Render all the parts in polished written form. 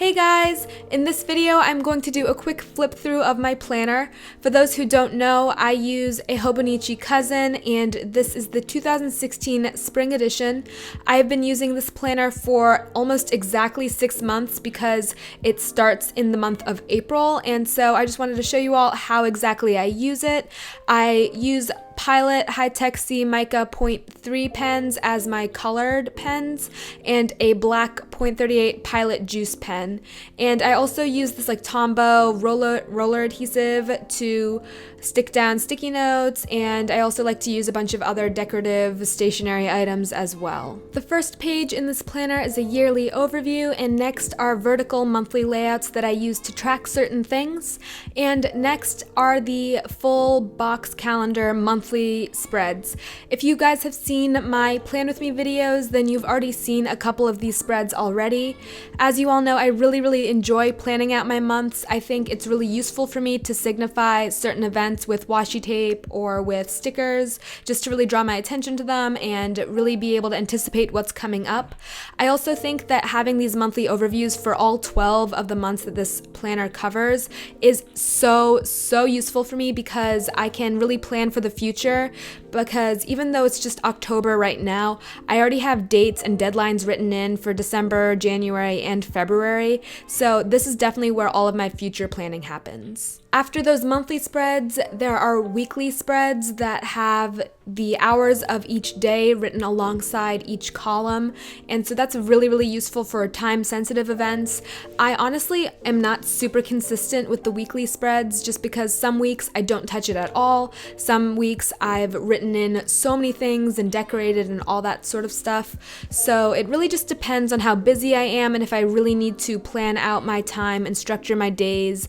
Hey guys! In this video, I'm going to do a quick flip through of my planner. For those who don't know, I use a Hobonichi Cousin, and this is the 2016 Spring Edition. I've been using this planner for almost exactly 6 months because it starts in the month of April, and so I just wanted to show you all how exactly I use it. I use Pilot High-Tech C Mica .3 pens as my colored pens and a black .38 Pilot Juice pen. And I also use this like Tombow roller adhesive to stick down sticky notes, and I also like to use a bunch of other decorative stationery items as well. The first page in this planner is a yearly overview, and next are vertical monthly layouts that I use to track certain things, and next are the full box calendar monthly spreads. If you guys have seen my Plan With Me videos, then you've already seen a couple of these spreads already. As you all know, I really enjoy planning out my months. I think it's really useful for me to signify certain events with washi tape or with stickers, just to really draw my attention to them and really be able to anticipate what's coming up. I also think that having these monthly overviews for all 12 of the months that this planner covers is so useful for me because I can really plan for the future, because even though it's just October right now, I already have dates and deadlines written in for December, January, and February, so this is definitely where all of my future planning happens. After those monthly spreads, there are weekly spreads that have the hours of each day written alongside each column, and so that's really useful for time-sensitive events. I honestly am not super consistent with the weekly spreads just because some weeks I don't touch it at all. Some weeks I've written in so many things and decorated and all that sort of stuff. So it really just depends on how busy I am and if I really need to plan out my time and structure my days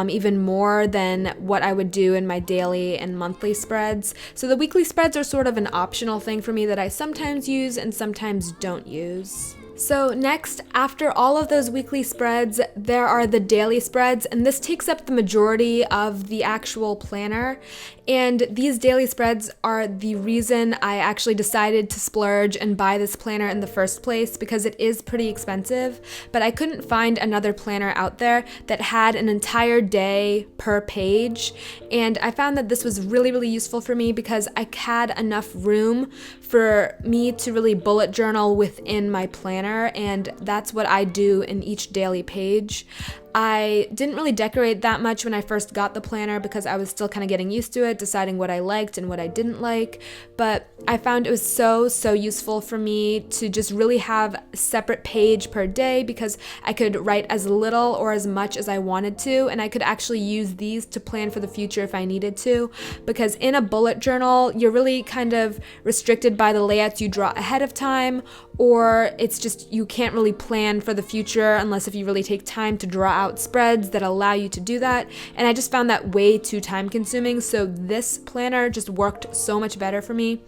even more than what I would do in my daily and monthly spreads. So the weekly spreads are sort of an optional thing for me that I sometimes use and sometimes don't use. So next, after all of those weekly spreads, there are the daily spreads, and this takes up the majority of the actual planner. And these daily spreads are the reason I actually decided to splurge and buy this planner in the first place, because it is pretty expensive, but I couldn't find another planner out there that had an entire day per page. And I found that this was really useful for me because I had enough room for me to really bullet journal within my planner, and that's what I do in each daily page. I didn't really decorate that much when I first got the planner because I was still kind of getting used to it, deciding what I liked and what I didn't like, but I found it was so useful for me to just really have a separate page per day because I could write as little or as much as I wanted to, and I could actually use these to plan for the future if I needed to, because in a bullet journal, you're really kind of restricted by the layouts you draw ahead of time, or it's just you can't really plan for the future unless if you really take time to draw out spreads that allow you to do that, and I just found that way too time consuming, so this planner just worked so much better for me.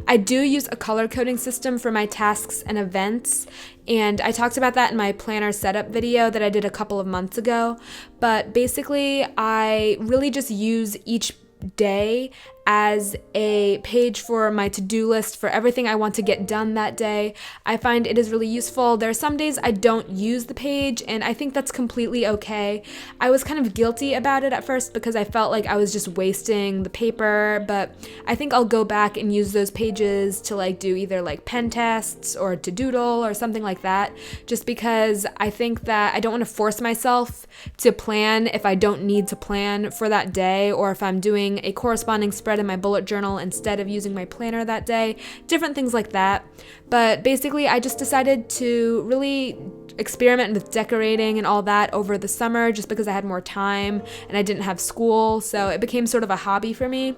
I do use a color coding system for my tasks and events, and I talked about that in my planner setup video that I did a couple of months ago, but basically I really just use each day as a page for my to-do list for everything I want to get done that day. I find it is really useful. There are some days I don't use the page, and I think that's completely okay. I was kind of guilty about it at first because I felt like I was just wasting the paper, but I think I'll go back and use those pages to like do either like pen tests or to doodle or something like that, just because I think that I don't want to force myself to plan if I don't need to plan for that day, or if I'm doing a corresponding spread in my bullet journal instead of using my planner that day, different things like that. But basically I just decided to really experiment with decorating and all that over the summer just because I had more time and I didn't have school, so it became sort of a hobby for me.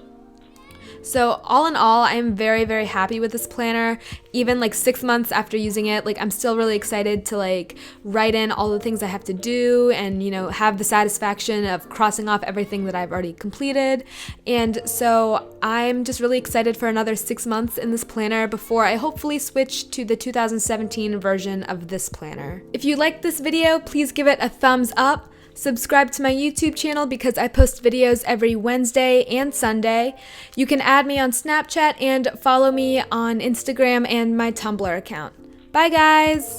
So all in all, I'm very happy with this planner. Even like 6 months after using it, like I'm still really excited to like write in all the things I have to do and, you know, have the satisfaction of crossing off everything that I've already completed. And so I'm just really excited for another 6 months in this planner before I hopefully switch to the 2017 version of this planner. If you liked this video, please give it a thumbs up. Subscribe to my YouTube channel because I post videos every Wednesday and Sunday. You can add me on Snapchat and follow me on Instagram and my Tumblr account. Bye guys!